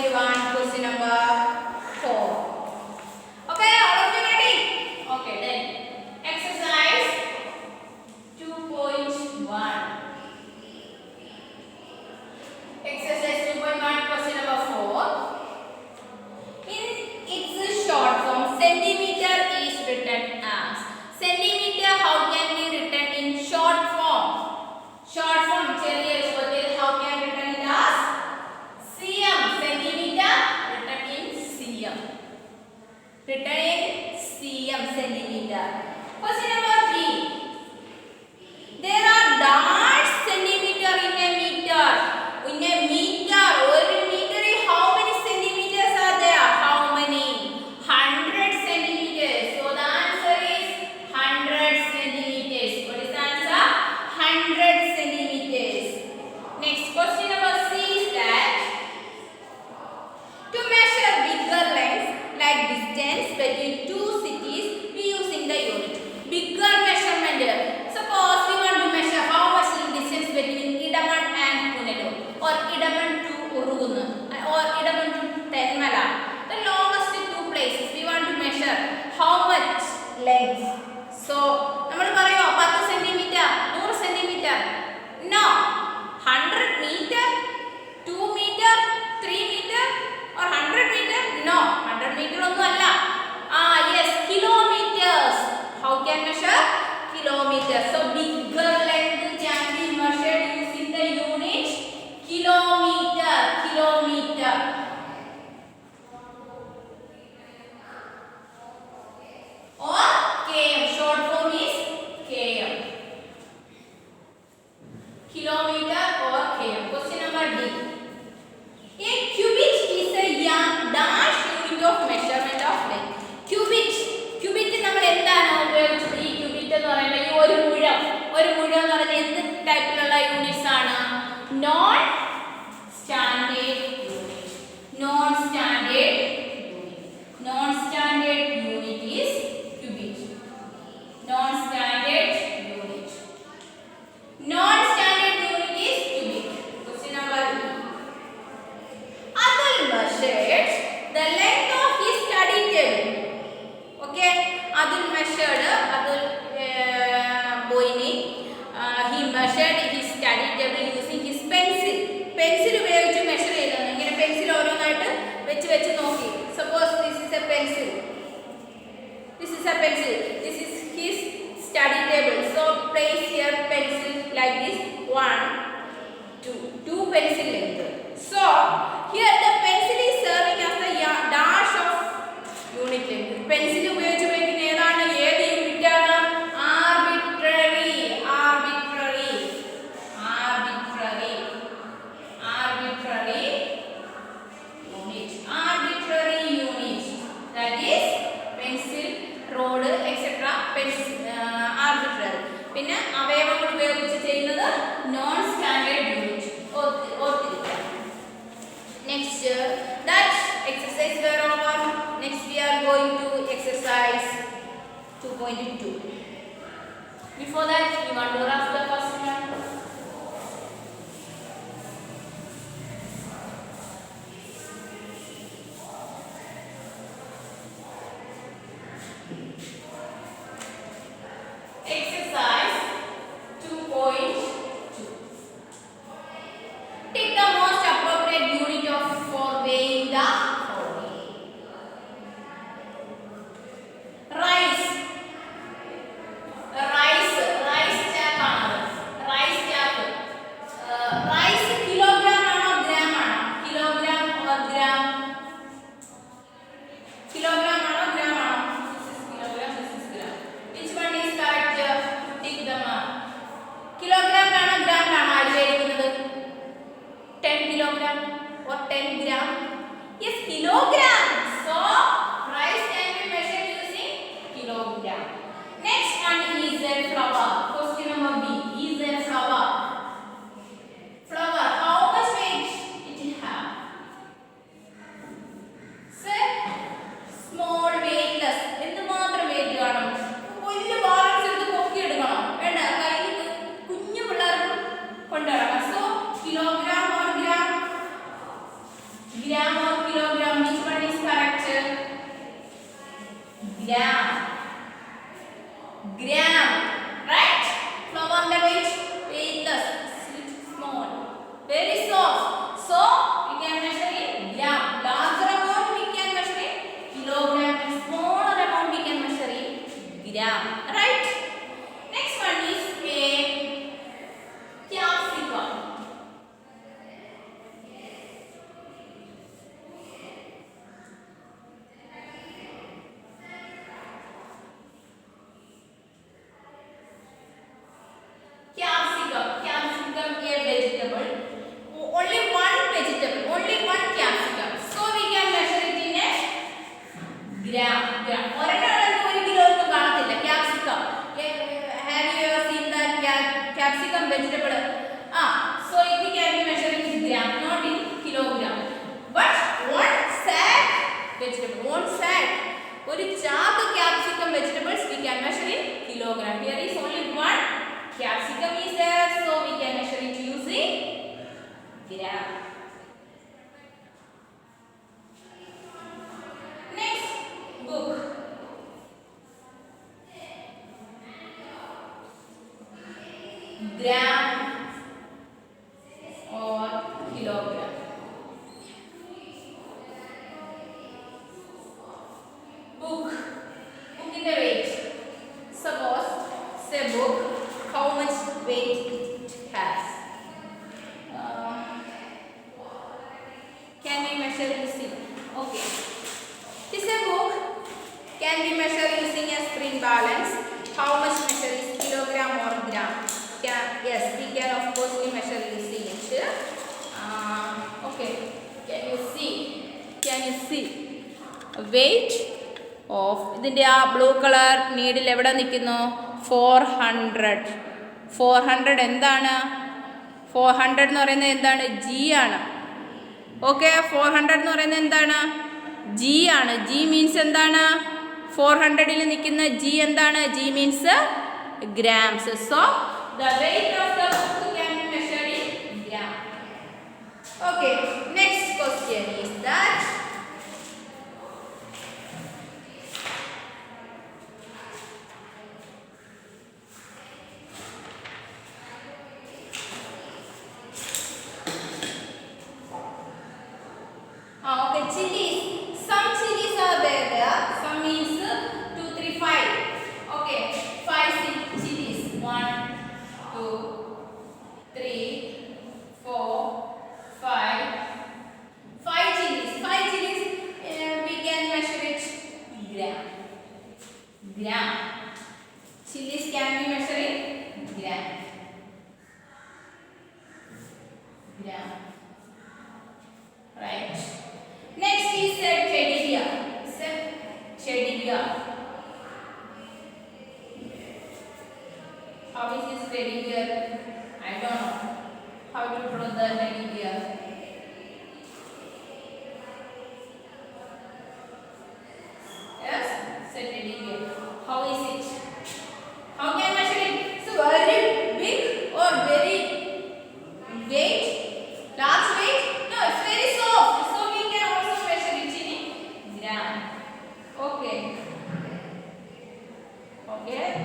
2.1 question number 4. Okay, all of you ready? Okay, then exercise 2.1. Exercise 2.1 question number 4. In its short form, centimeter is written as. Centimeter how can be written in short form? Short form ചെറിയ രൂപത്തിൽ how can written it as cm. Centimeter written in cm. Written in cm centimeter. Question number 3. There are dash centimeter in a meter. In a meter, one meter, how many centimeters are there? How many? 100 centimeters. So the answer is 100 centimeters. What is the answer? 100 centimeters. Next question number C is that to measure bigger lengths like distance between two cities, we using the unit. Bigger measurement. Suppose we want to measure how much is distance between Idaman and Punelu, or Idaman to Urugun, or Idaman to Tenmala. The longest two places we want to measure how much length. So, നമ്മൾ പറയോ 10 centimeter, 100 centimeter. No. 100 meter, 2 meter, 3 meter, or 100 meter? No. 100 meter ഒന്നും അല്ല. Yes, kilometers. How can measure? Kilometers. So, bigger length can be measured using the unit kilometer. Kilometer. Or km. Short form is km. Kilometer or km. Question number D. A cubit is a dash unit of measurement of length. Cubit. Cubit നമ്മൾ എന്താണ് ഉപയോഗിച്ചത്? ഈ cubit എന്ന് പറയുന്നത് ഈ ഒരു മുഴം എന്ന് പറയുന്നത് എന്ത് ടൈപ്പിലുള്ള യൂണിറ്റ്സ് ആണ്? Non standard unit. Non standard unit. Non standard unit is cubit. Non standard unit. Non standard unit is cubit. Question number E. Atul measured the length of his study table. Okay, Atul measured boyni he measured his study table using his pencil. Pencil ഉപയോഗിച്ച് measure ചെയ്തതാണ്. ഇങ്ങനെ pencil ഓരോന്നായിട്ട് വെച്ച് നോക്കി. Suppose this is a pencil. This is a pencil. This is his study table. So place here pencil like this. 1, 2 pencil length. So here the pencil is serving as the dash of unit length. Pencil ഉപയോഗിച്ച് ഉപയോഗിക്കുന്ന ഏതാണ്? ഏത് unit ആണ്? Arbitrary. Arbitrary. Arbitrary. Arbitrary unit. Arbitrary unit. That is pencil, rod, etc. Pencil arbitrary. പിന്നെ അവയവങ്ങൾ ഉപയോഗിച്ച് ചെയ്യുന്നത് non standard unit. ഓർത്തിരിക്കുക. Next, that exercise were over. Next we are going to exercise 2.2. Before that, we want to rough the first one. Exercise 2.2. Take the most appropriate unit of for weighing the following. Rice. Rice jack ആണ്. Rice jack. Rice kilogram ആണോ gram ആണോ? Kilogram or gram? Kilogram ആണോ gram ആണോ? This is kilogram, this is gram. Which one is correct? Tick the mark. Kilogram ആണോ gram ആണോ ആര് എഴുതുന്നത്? 10 kilogram or 10 gram? Yes, kilogram. So rice can be measured using kilogram. Next one is a flower. Question number B. Is a flower. Flower. How much weight it have? Say small weightless. എന്ത് മാത്രം weight കാണും? വലിയ balance എടുത്ത് പൊക്കി എടുക്കണം. വേണ്ട കയ്യിൽ കുഞ്ഞു പിള്ളേർക്ക് കൊണ്ടുവരണം. So kilogram or gram? Gram or gram. Right? Next one is a capsicum. Capsicum a vegetable. Only one vegetable, only one capsicum. So we can measure it in a gram. ഒരെണ്ണം ഒരു കിലോ ഒന്നും കാണത്തില്ല. Capsicum. Have you ever seen that capsicum vegetable? So it can be measured in gram, not in kilogram. But one sack vegetable, one sack, ഒരു ചാക്ക് capsicum vegetables we can measure in kilogram. Here is only one capsicum is there, so we can measure it using gram. Next book. Gram or kilogram. Book in the weight. Suppose say book, how much weight it has. Can we measure using? Okay. This a book can be measured using a spring balance. How much measure is kilogram or gram? Yes, we can of course we measure using it. Okay. Can you see weight of ഇതിൻ്റെ ആ blue colour needle എവിടെ നിൽക്കുന്നു? 400 എന്താണ്? 400 എന്ന് പറയുന്നത് എന്താണ്? G ആണ്. Okay, 400 എന്ന് പറയുന്നത് എന്താണ്? ജി ആണ്. ജി മീൻസ് എന്താണ്? 400ൽ നിൽക്കുന്ന ജി എന്താണ്? G means grams. So the weight of the book can be measured in gram. Okay, next question is that okay, chilies. Some chilies are there. Some means 2, 3, 5. Okay, 5 chilies. 1, 2, 3, 4, 5. 5 chilies. 5 chilies. We can measure it gram. Chilies can be measured in gram. Right. Next is teddy bear. How is this teddy bear? I don't know how to draw the teddy bear. Yes, teddy bear. How is it? How can I measure it? So very big or very weight? Large weight? No, it's very soft. So we can also measure it in gram. Okay.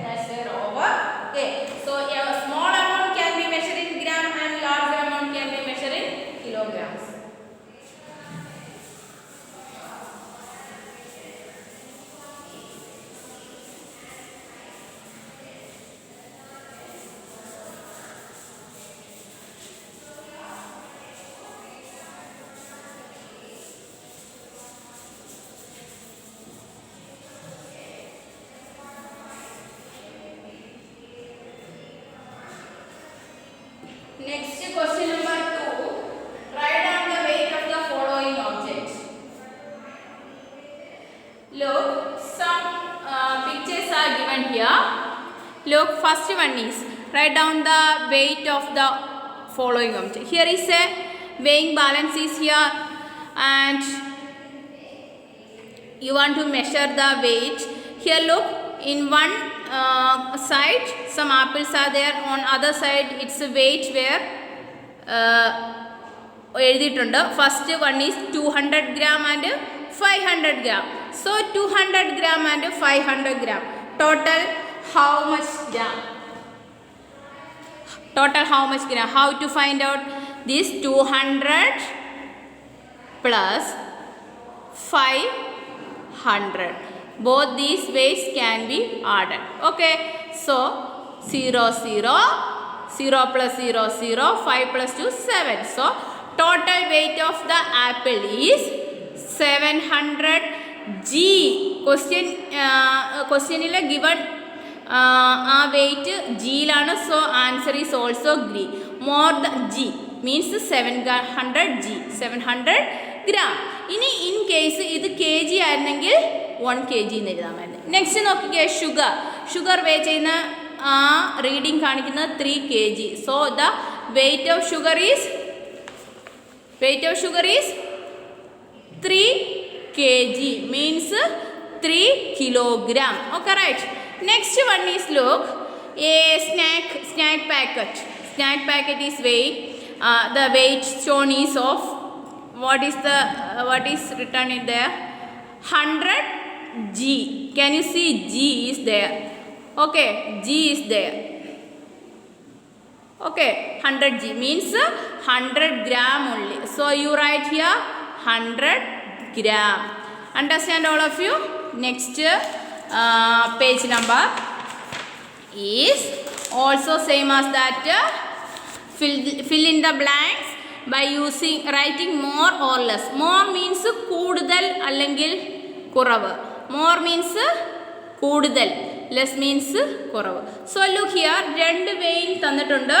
That's there over. Okay. So a small amount can be measured in gram and larger amount can be measured in kilograms. Next question number 2. Write down the weight of the following objects. Look, some pictures are given here. Look, first one is write down the weight of the following object. Here is a weighing balance is here and you want to measure the weight. Here look, in one side some apples are there, on other side it's a weight where എഴുതിയിട്ടുണ്ട്. First one is 200 gram and 500 gram. So 200 gram and 500 gram. Total how much gram? How to find out this? 200 plus 500. both these weights can be added. Okay, so 0 0 0 plus 0 0 5 plus 2 7. So total weight of the apple is 700 g. Question given weight g lana, so answer is also g. More than g means 700 g, 700 gram. In case ഇത് kg ആയിരുന്നെങ്കിൽ 1 kg എന്ന് എഴുതാമായിരുന്നു. Next നോക്കിക്കേ, sugar വേ ചെയ്യുന്ന reading കാണിക്കുന്നത് 3 kg. So the weight of sugar is 3 kg means 3 kilogram. Okay, right. Next one is look, a snack packet. Snack packet is weight. The weight shown is of what is written in there? 100 g. Can you see g is there? Okay, g is there. Okay, 100 g means 100 gram only. So you write here 100 gram. Understand all of you? Next page number is also same as that. Fill in the blanks by writing more or less. More means കൂടുതൽ അല്ലെങ്കിൽ കുറവ്. More means കൂടുതൽ, less means കുറവ്. So look here, രണ്ട് vein തന്നിട്ടുണ്ട്.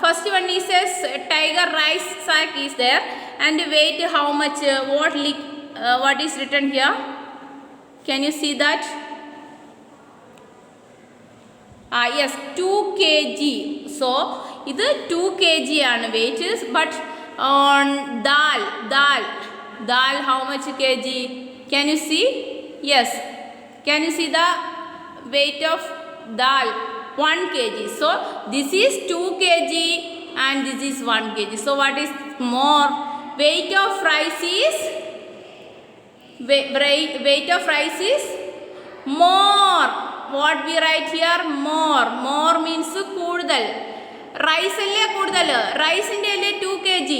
First one is a tiger rice sack is there, and weight how much, what is written here? Can you see that? Yes, 2 kg. So ഇത് 2 kg ആണ് weight, but on dal how much kg? Can you see? Yes, can you see the weight of dal? 1 kg. So this is 2 kg and this is 1 kg. So what is more? Weight of rice is more. What we write here? More means കൂടുതൽ. Rice അല്ലേ കൂടുതൽ, റൈസിൻ്റെ അല്ലേ 2 kg,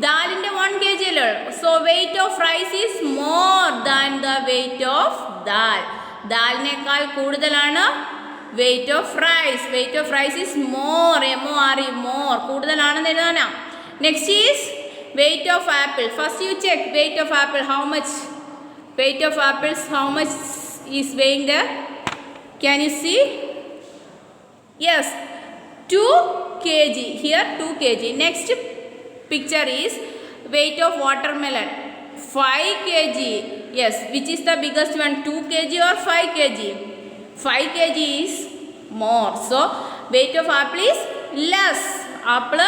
ദാലിൻ്റെ 1 kg അല്ലേ. So weight of rice is more than the weight of dal. ദാലിനേക്കാൾ കൂടുതലാണ് weight of rice. Weight of rice is more, more, more, കൂടുതലാണെന്ന് എഴുതാനാ. Next is weight of apple. First you check weight of apple, how much weight of apples, how much is weighing there? Can you see? Yes, 2 kg. Here 2 kg. Next picture is weight of watermelon, 5 kg. Yes, which is the biggest one, 2 kg or 5 kg? 5 kg is more. So weight of apple is less. Apple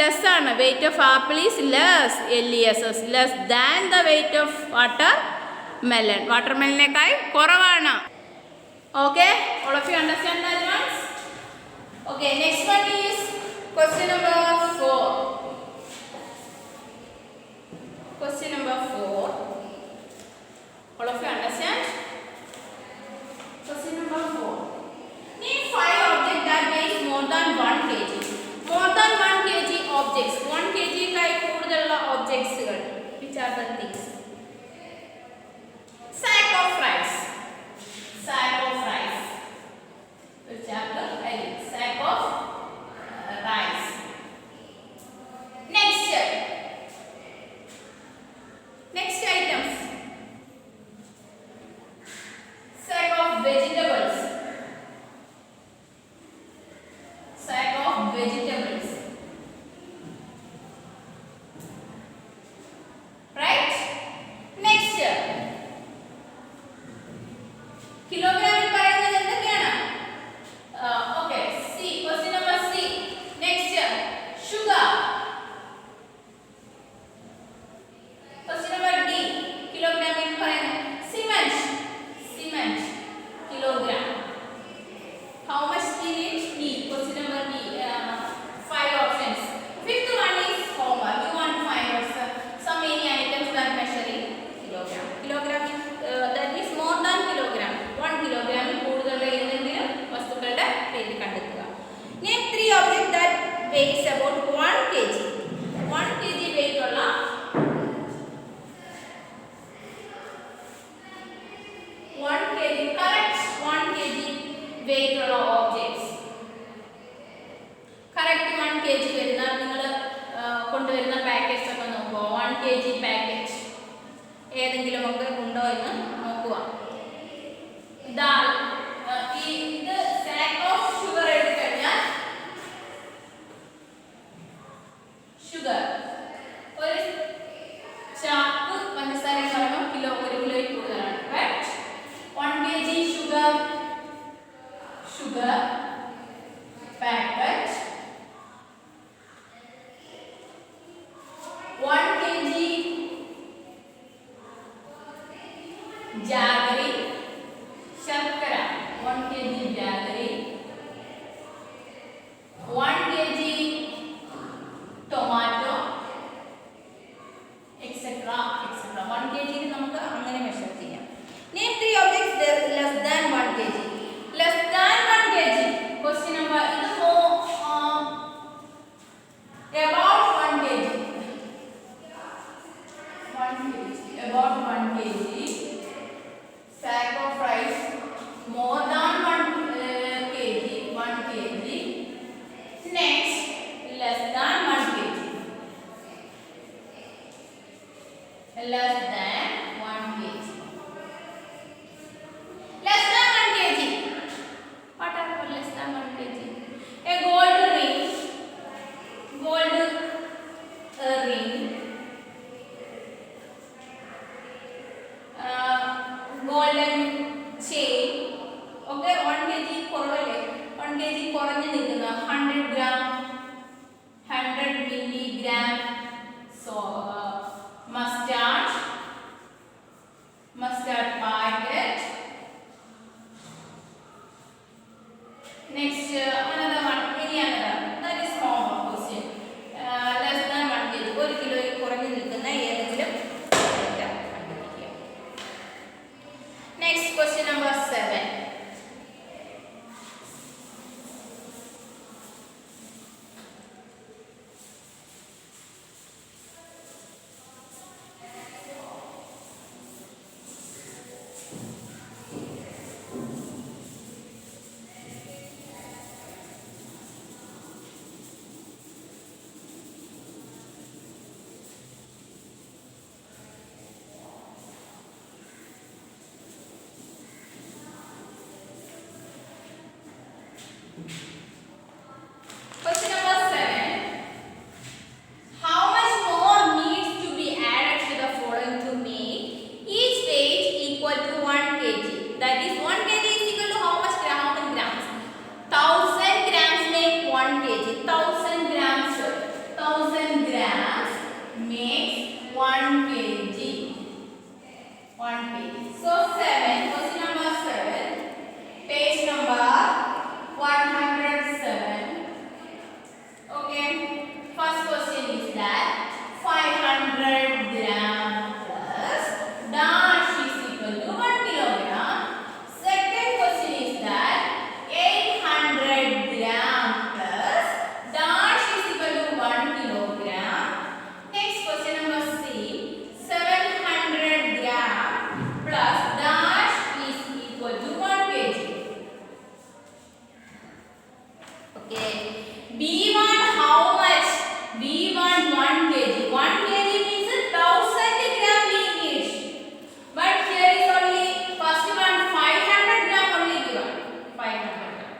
less ആണ്. Weight of apple is less, less than the weight of watermelon. വാട്ടർമെലനേക്കാൾ കുറവാണ്. Okay, all of you understand that ones? Okay, next one is question number 4. Question number 4. All of you understand? Question number 4. Name 5 objects that weighs more than 1 kg. More than 1 kg objects. 1 kg കായി കൂടുതലുള്ള objects കൾ. Which are the things? Sack of rice. Sack of rice. Which chapter? Sack of rice. Next items. weight ഉള്ള objects. Correct 1 kg വരുന്ന നിങ്ങൾ കൊണ്ടുവരുന്ന packets ഒക്കെ നോക്കുക. 1 kg packet ഏതെങ്കിലും ഒക്കെ ഉണ്ടോ എന്ന് നോക്കുക. ദാൽ ഇത് സാക്ക് ഓഫ് ഷുഗർ എടുത്തു കഴിഞ്ഞാൽ ഷുഗർ ഒരു ചാക്ക് പഞ്ചസാര എന്ന് പറയുമ്പോൾ കിലോ 1 കിലോയിൽ കൂടുതലാണ്. Right 1 kg sugar packet 1 kg jaggery शर्करा 1 kg jaggery 1 kg tomato etc etc 1 kg നമുക്ക് അങ്ങനെ മെഷർ ചെയ്യാം. Name 3 objects less than 1 kg. Less than 1 kg. Question number is about 1 kg. 1 kg. About 1 kg. Sack of rice. More than 1 kg. 1 kg. Next, less than 1 kg. Less than 1 kg. Less than 1 kg. What are less than 1 kg? A gold ring. Gold ring. Golden chain. Okay, 1 kg കുറവല്ലേ? 1 kg കുറഞ്ഞു നിൽക്കുന്ന 100 gram, 100 milligram. So mustard packet. Next, another one, any another. That is small question. Less than 1 kg. 1 കിലോയിൽ കുറഞ്ഞു നിൽക്കുന്ന ഏതെങ്കിലും item കണ്ടുപിടിക്കുക. Next, question number 7. Question number 7. How much more needs to be added to the following to make each weight equal to 1 kg? That is 1 kg is equal to how much gram? How many grams? 1000 grams make 1 kg. 1000 grams makes 1 kg. 1 kg. So 7. Question number 7. Page number 107. Okay. First question is that 500 gram plus dash is equal to 1 kilogram. Second question is that 800 gram plus dash is equal to 1 kilogram. Next question number C. 700 gram plus dash is equal to 1 kg. Okay. B1 how much? B1 1 kg. 1 kg means 1000 gram we need. But here is only first one 500 gram only given. 500 gram.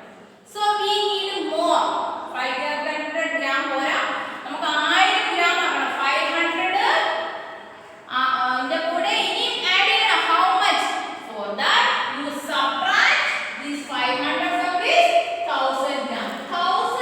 So we need more. 500 gram പോരാ. നമുക്ക് 1000 gram ആക്കണം. 500 ഇതിന്റെ കൂടെ ഇനിയും add ചെയ്യണം. How much? For that you subtract this 500 from this 1000 gram. 1000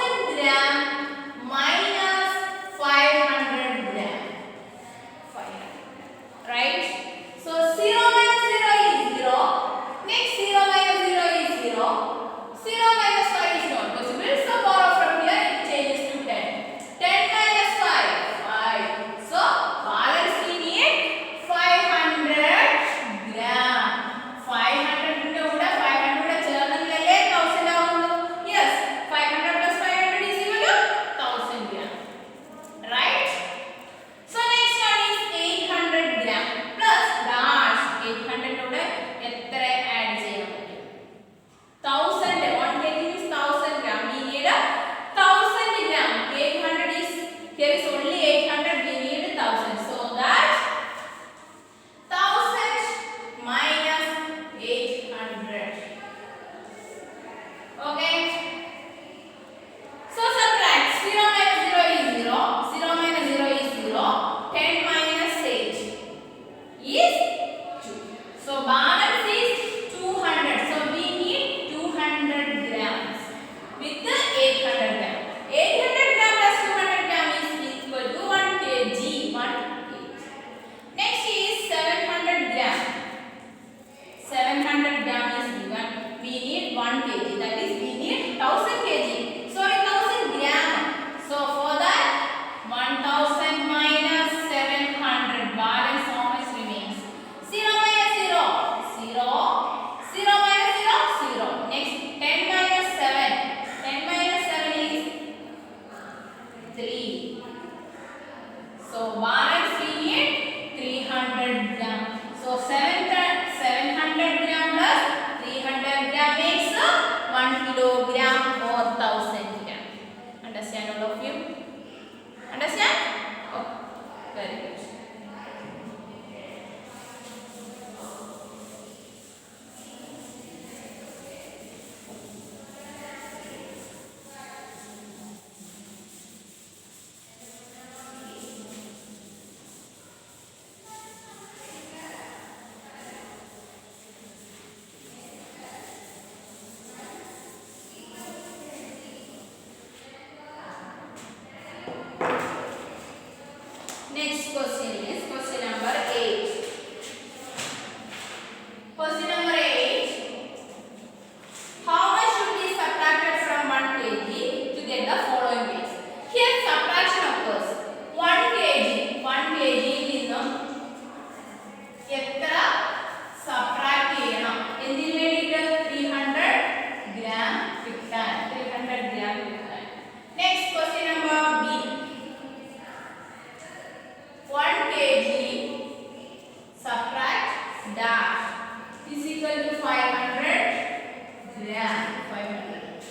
500.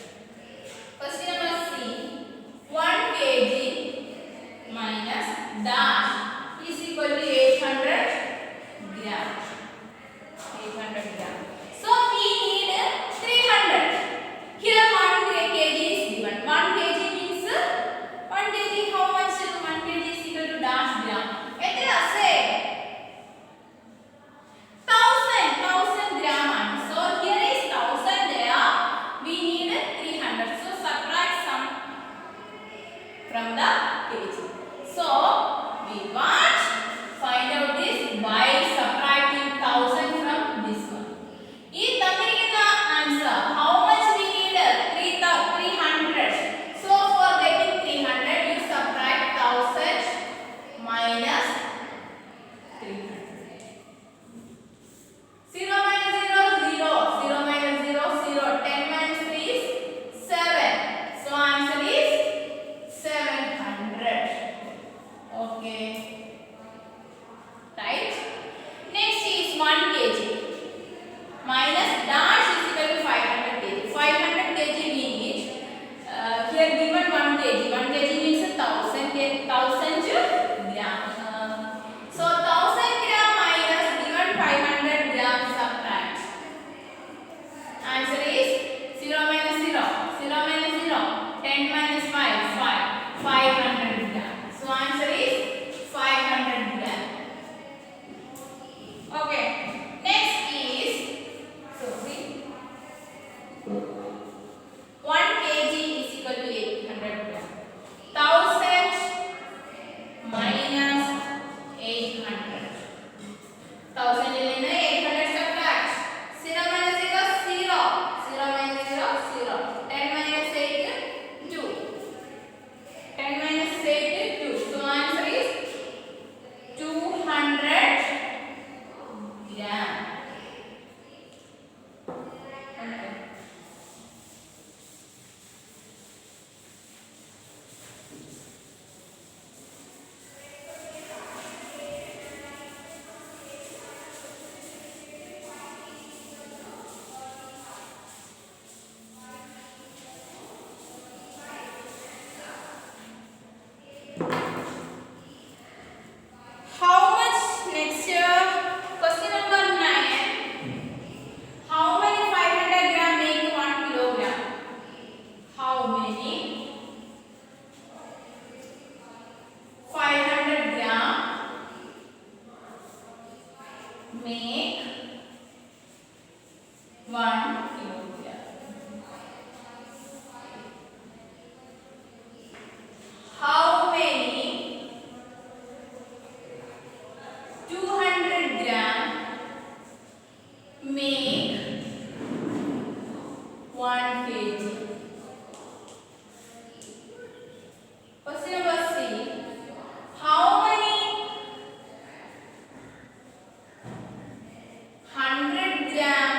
Question number C. 1 kg minus dash is equal to 800 gram. 800 gram. So we need 300. Here 1 kg is given. 1 kg means 1 kg how much? 1 kg is equal to dash gram. Etra say 1000 gram. So here is 1000 there. We need 300. So subtract some from the kg. So we want find out this by subtracting 1000 from this one. Is the answer how much we need? 300. So for getting 300 you subtract 1000 minus 300. 0 minus 0 0. 0 minus 0 0. 10 minus 3 is 7. So answer is 700. Okay. Right. Next is 1 kg minus dash is equal to 500 kg. 500 kg we need. Here given 1 kg. 1 kg means 1000 gram. So 1000 gram minus given 500 gram subtract. Answer is 0 minus 0. 0 minus 0. 10 minus 5. 500 gram. So answer is 500 gram. Okay. Next is 1 kg is equal to 800 gram. 1000 minus 800. 1000 is 800 subtract. 0 minus 0 0. 0 minus 0 0. 10 minus 8 2. 10 minus 8 2. So answer is 200 gram. Okay. How much next year? Question number 9. How many 500 gram make 1 kilogram? How many 500 gram make 1 kilogram? How many 200 gram make 1 kg? Question number C. How many 100 gram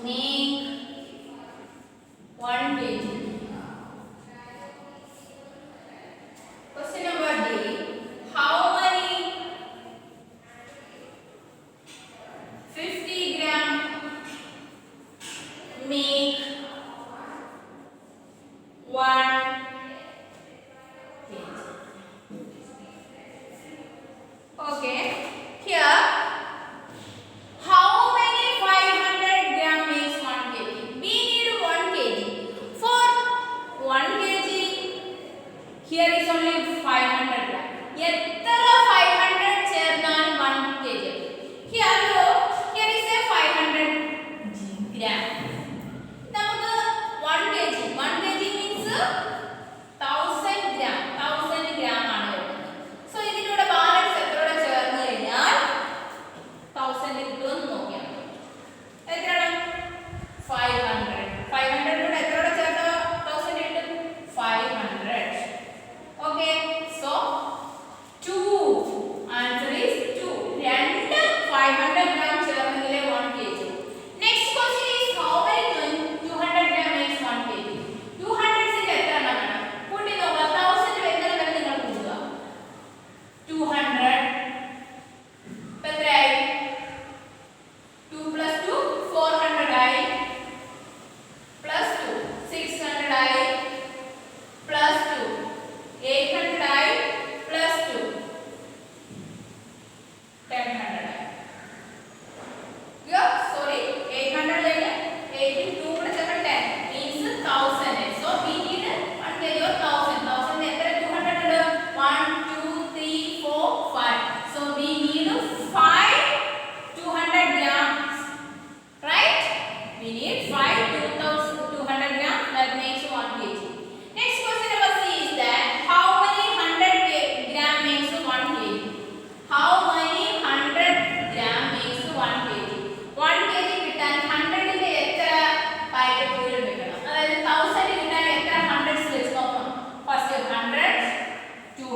make 1 kg? Question number D. How many 50 gram make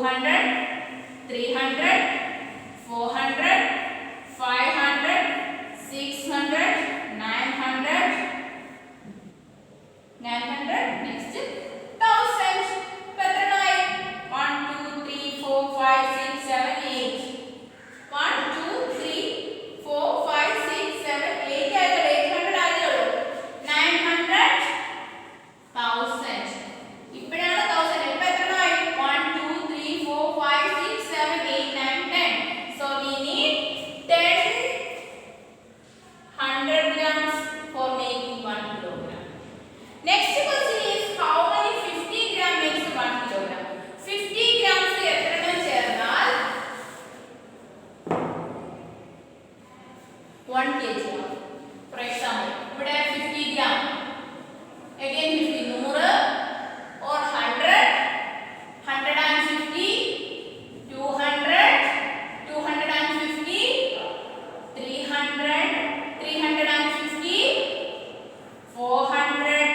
200, 300, 400, 500, 600, 900, 900, next 1000. ഇപ്പൊ എത്രയായി? 1 2 3 4 5 6 7 8. 1 2 3 4 5 6 7 8 ആയല്ലോ. 800 ആയല്ലോ. 900, 1000. ഇപ്പോഴാണ് 1000. ഇപ്പൊ എത്രയായി? 1 2 3 4 5 6 7 8 9 10. So we need 10 100 grams for making 1 kilogram. Next question is how many 50 gram makes 1 kilogram? 50 grams എത്രണ്ണം ചേർന്നാൽ 1 kg ആവും. For example, ഇവിടെ 50 gram, again 50, 100 or 100, 150, 200, 250, 300, 350, 400,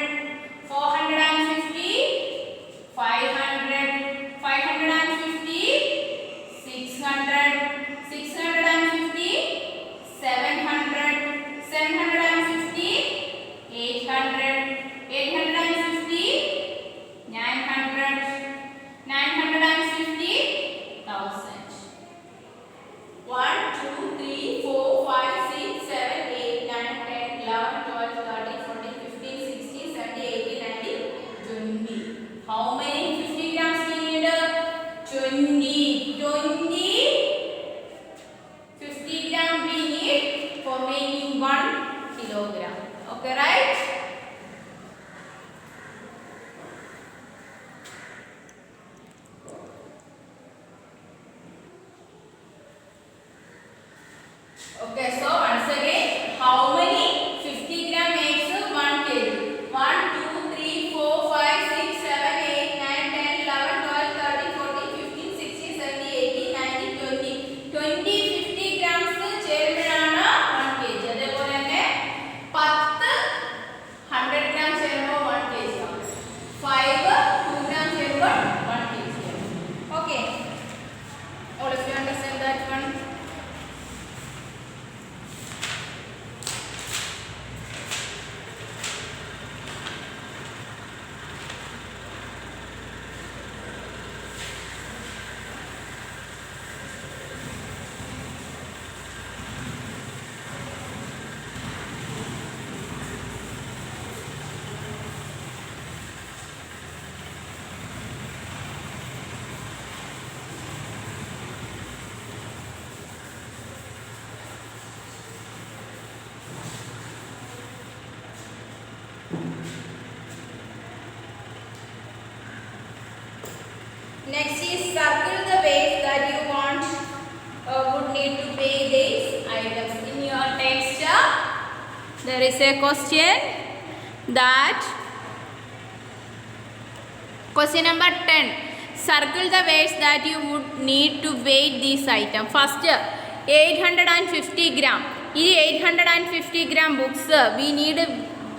450, 500, 550, 600, 650, 700, 750, 800, 850, 900, 950, 1000. 1 2 3 4 5 6 7 8 9 10 11 12 13 14 15 16 17 18 19 20. How many 50 grams we need? 20. 50 gram we need for making 1 kilogram. Okay, right? Okay, so once again, how many 50 gram makes 1 kg? 1 2 3 4 5 6 7 8 9 10 11 12 13 14 15 16 17 18 19 20. 20 50 grams ചേരുമ്പോഴാണ് 1 kg. അതേപോലെ തന്നെ 10 100 gram ചേരുമ്പോൾ 1 kg ആവും. 5 2 gram ചേരുമ്പോൾ 1 kg ആവും. Okay, all of you understand that one? Next is circle the ways that you want would need to pay these items. In your text, there is a question that question number 10. Circle the ways that you would need to weigh these items. First, 850 gram. This 850 gram books we need,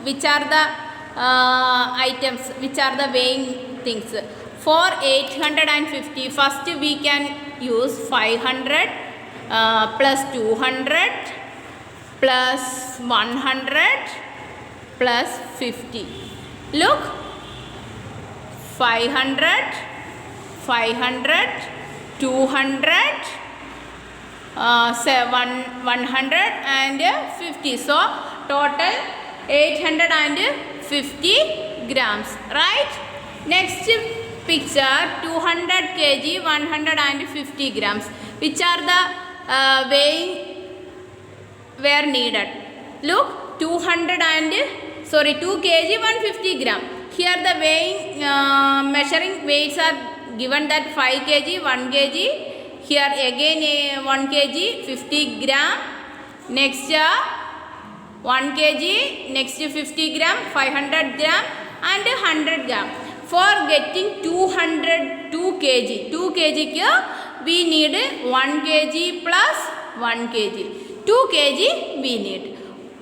which are the items, which are the weighing things. For 850, first we can use 500 plus 200 plus 100 plus 50. Look, 500, 500, 200, 100 and 50. So total 850 grams, right? Next picture, 200 kg, 150 grams. Which are the weighing were needed? Look, 2 kg, 150 gram. Here the weighing measuring weights are given that 5 kg, 1 kg. Here again 1 kg, 50 gram. Next 1 kg, next 50 gram, 500 gram and 100 gram. For getting 202 kg, 2 kg we need 1 kg plus 1 kg. 2 kg we need.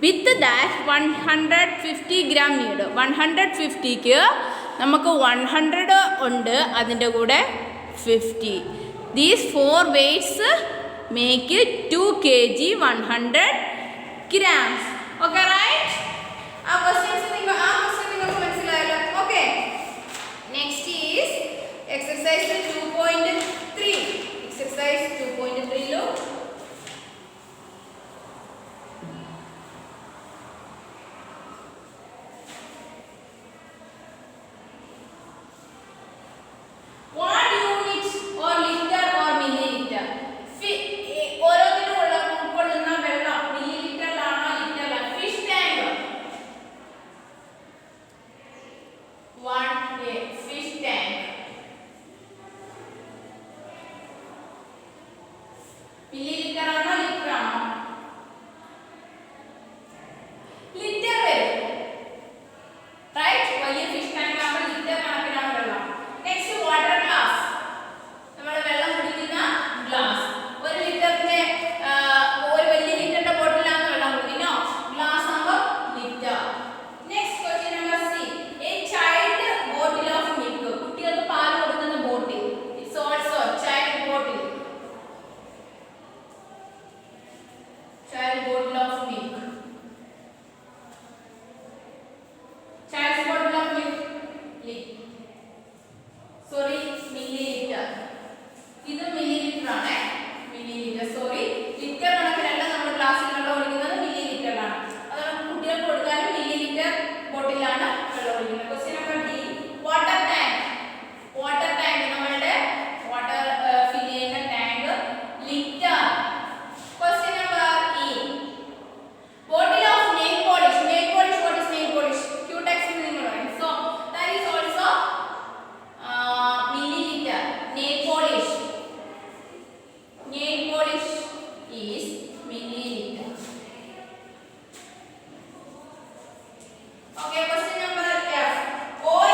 With that 150 gram need. 150 ക്ക് നമുക്ക് 100 ഉണ്ട്, അതിൻ്റെ കൂടെ 50. These 4 weights make it 2 kg 100 grams. Okay, right? Our questions okay. Next is exercise 2.3. Exercise 2.3 look. What unit or liter or milliliter? ഓരോന്നിലുള്ള ഉൾക്കൊള്ളുന്ന വെള്ളം മില്ലിലിറ്ററിലാണോ ലിറ്ററിലാണോ? Fish tank 1 fish tank millilitre ആണോ ലിറ്റർ ആണോ? ലിറ്റർ വരും. റൈറ്റ്? വലിയ ഫിഷ് ടാങ്ക് ആകുമ്പോൾ ലിറ്റർ കണക്കിനാണ് വെള്ളം. Next water glass. നമ്മൾ വെള്ളം കുടിക്കുന്ന ഗ്ലാസ്. ഒരു ലിറ്ററിന്റെ ഒരു വലിയ ലിറ്ററിന്റെ ബോട്ടിലാണ് വെള്ളം കുടിക്കുന്നോ? ഗ്ലാസ് ആകുമ്പോൾ litre. Next question number C. A child bottle of milk. കുട്ടികൾക്ക് പാൽ കൊടുക്കുന്ന bottle. It's also child bottle. Child bottle of milk. Child's bottle of milk. Sorry, milliliter. ഇത് milliliter ആണ്. Milliliter. Sorry, liter കണക്കിലല്ല നമ്മൾ ഗ്ലാസ്സിൽ വെള്ളം ഒഴിക്കുന്നത് milliliter-ലാണ്. അതാണ് കുട്ടികൾക്ക് കൊടുക്കാനും milliliter ബോട്ടിലാണ് വെള്ളം ഒഴിക്കുന്നത്. Question number D. Water tank. Water tank നമ്മളുടെ വാട്ടർ ഫിൽ ചെയ്യുന്ന tank litre. Question number E. Bottle of nail polish. Nail polish. What is nail polish? Q-tex in English. So that is also milliliter. Nail polish. Nail polish is milliliter. Okay. Question number F. All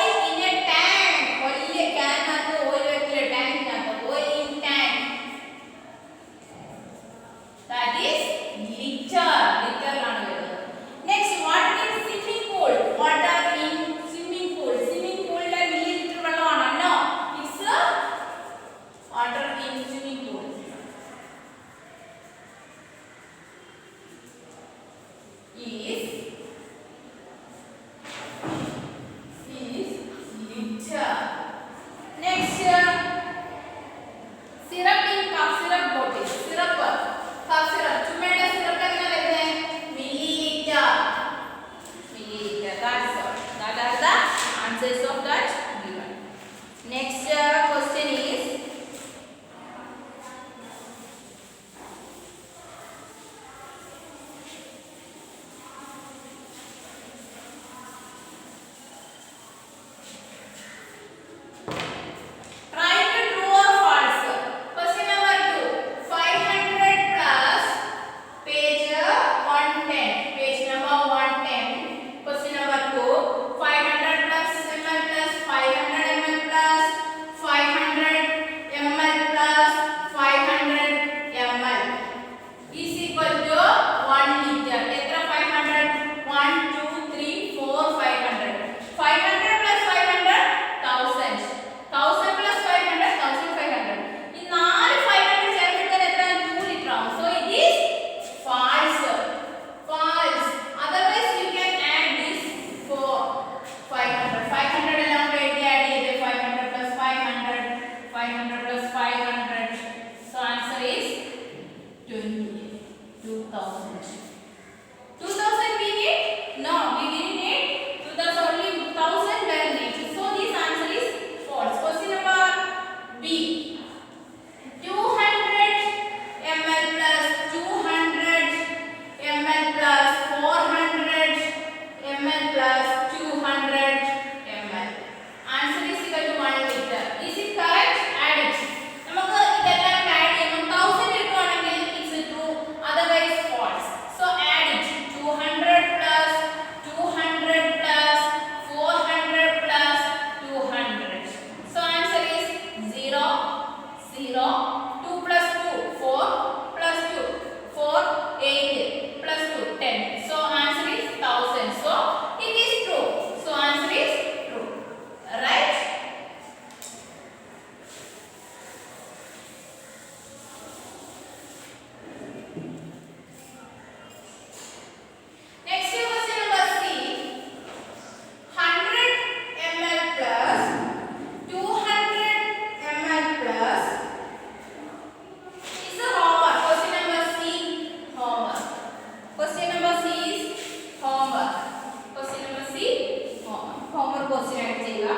question ആയിട്ട് ചെയ്യുക.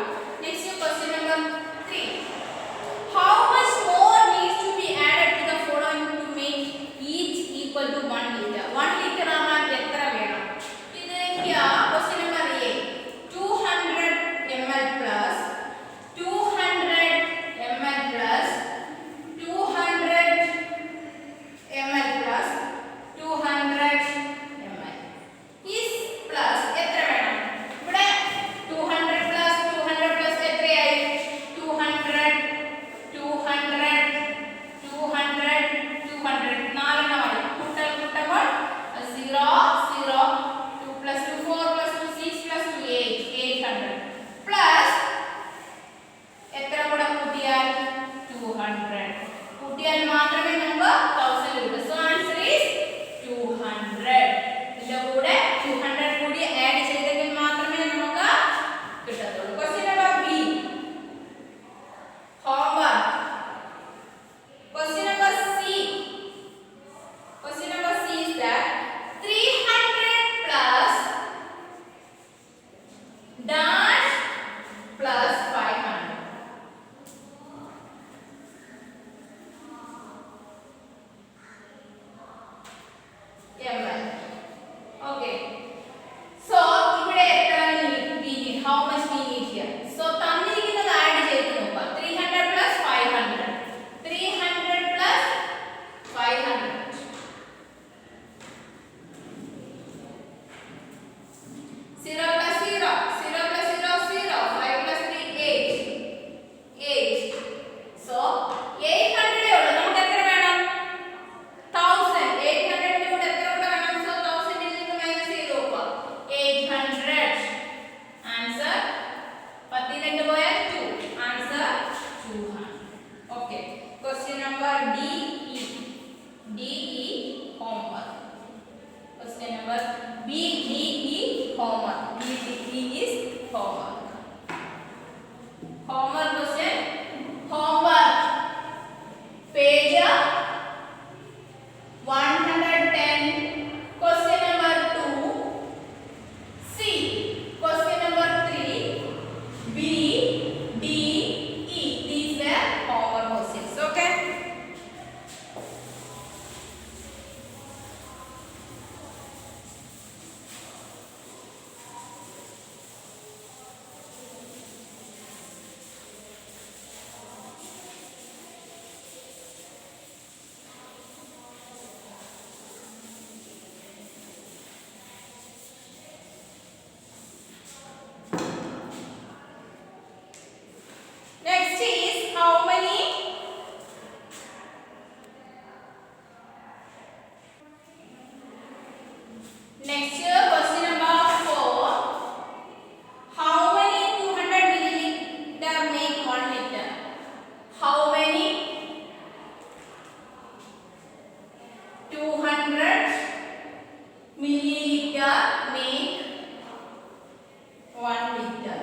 Next question number 3. How much more needs to be added to the following to make each equal to 1 liter? 1 liter ആവാൻ എത്ര വേണം? ഇത് question number A 200 ml plus 200 ml plus 200 ml plus 200 ml is plus എത്ര വേണം? ഇവിടെ 200 plus 200 plus എത്രയായി? 200 200 200 200 നാലെണ്ണമായി കൂട്ടുമ്പോൾ 0 0 2 plus 2 4 plus 2 6 plus 2 8 800 plus എത്ര കൂടെ കൂട്ടിയാൽ 200 കൂട്ടിയാൽ മാത്രമേ നമുക്ക് 1000 കിട്ടൂ. So answer is 200. ഇതിന്റെ കൂടെ 200 കൂടി ആഡ് ചെയ്തെങ്കിൽ മാത്രമേ നമുക്ക് കിട്ടത്തുള്ളൂ. Question number B homework. Question number C. Question number C is that 300 plus dash plus 500. ml. Okay. So ഇവിടെ എത്ര we need? How much we need here? So തന്നിരിക്കുന്നത് ആഡ് ചെയ്ത് നോക്കാം. 300 plus 500. 300 plus 500. 0 plus 0. 0 plus 0 0. 5 plus 3 8. 8. So 800 ഉള്ളൂ. നമുക്ക് എത്ര വേണം? 1000. 800 ന്റെ കൂടെ എത്ര കൂടെ വേണം? So 1000 ൽ നിന്ന് മൈനസ് ചെയ്ത് നോക്കുക. 800. ആൻസർ 12 പോയാൽ 2. Answer 200. Okay. Question number D E homework. Question number B D E homework. D is homework. Homework question. Homework. Page 110. Question number 2. C. Question number 3. B D E. These were homework questions. Okay. Next is how many? Next question number 4. How many 200 milliliter make 1 liter? How many 200 milliliter make 1 liter?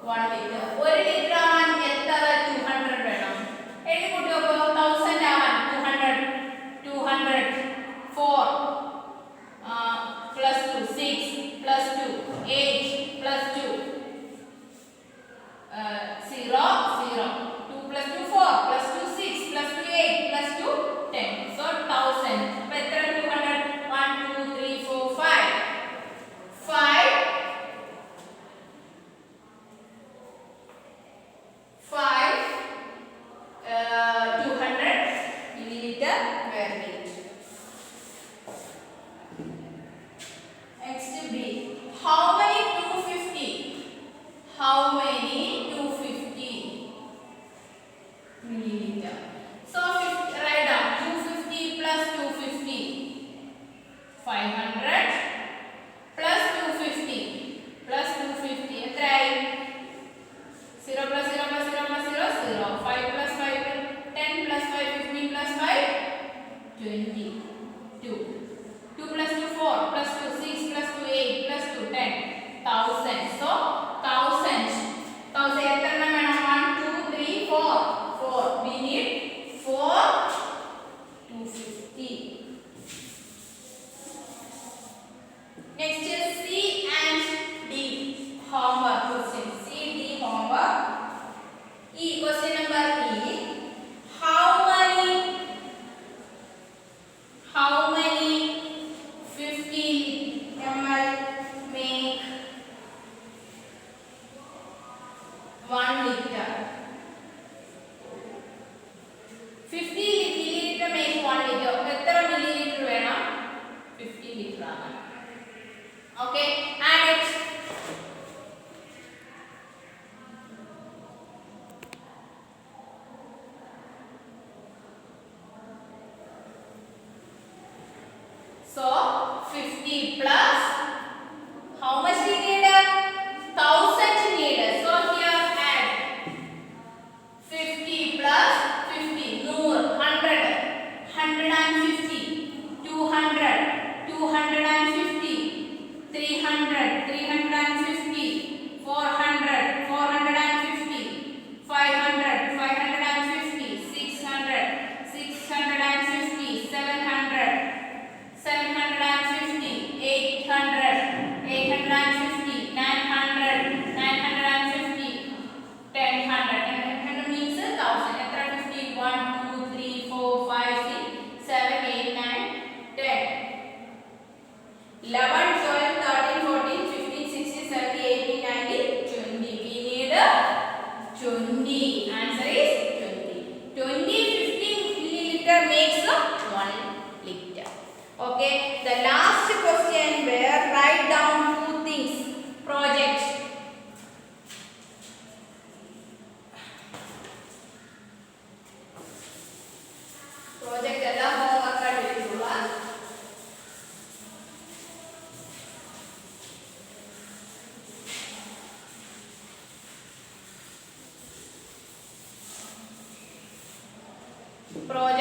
1 liter. 1 liter ആവാൻ എത്ര 200 വേണം? എഴുതി കൂട്ടി നോക്കൂ. 1000 ആവാൻ 200 200 4 plus 2 6 plus 2 8 plus 2 0 0 2 plus 2 4 plus 2 6 plus 2 8 plus 2 10. So 1000. അപ്പോൾ എത്ര 200? 1 2 3 4 5 5 200 milliliter were made. Next B. How many 250? How many 250 milliliter? So write down 250 plus 250. 500 plus 250 plus 250. എത്രയായി? 0 plus 0 plus 0 plus 0 0. 5 plus 5 10 plus 5 15 plus 5 20. 2 plus 2 4 plus 2 6 plus 2 8 plus 2 10. 1000. So 1000 1 liter. 50 milliliter makes 1 liter. എത്ര milliliter വേണം? 50 liter ആണ്. Okay, and it. So 50 plus how much we need? 1000 needed. So here add 50 plus 50, 100, 150, 200, 250, 300, 350, 400, 450, 500, 550, 600, 650, 700, 750, 800, 850, 900, 950, 1000. 1000 means 1000. Etra 50? 1, 2, 3, 4, 5, 6, 7, 8, 9, 10. 11, 12, 13, 14, 15, 16, 17, 18, 19, 20. We need 20. Answer is 20. 20, 50 milliliter makes 1 liter. Okay, the last question where write down 2 things. Project. Project ಎಲ್ಲ homework ಮಾಡಿಕೊಳ್ಳುವ. Project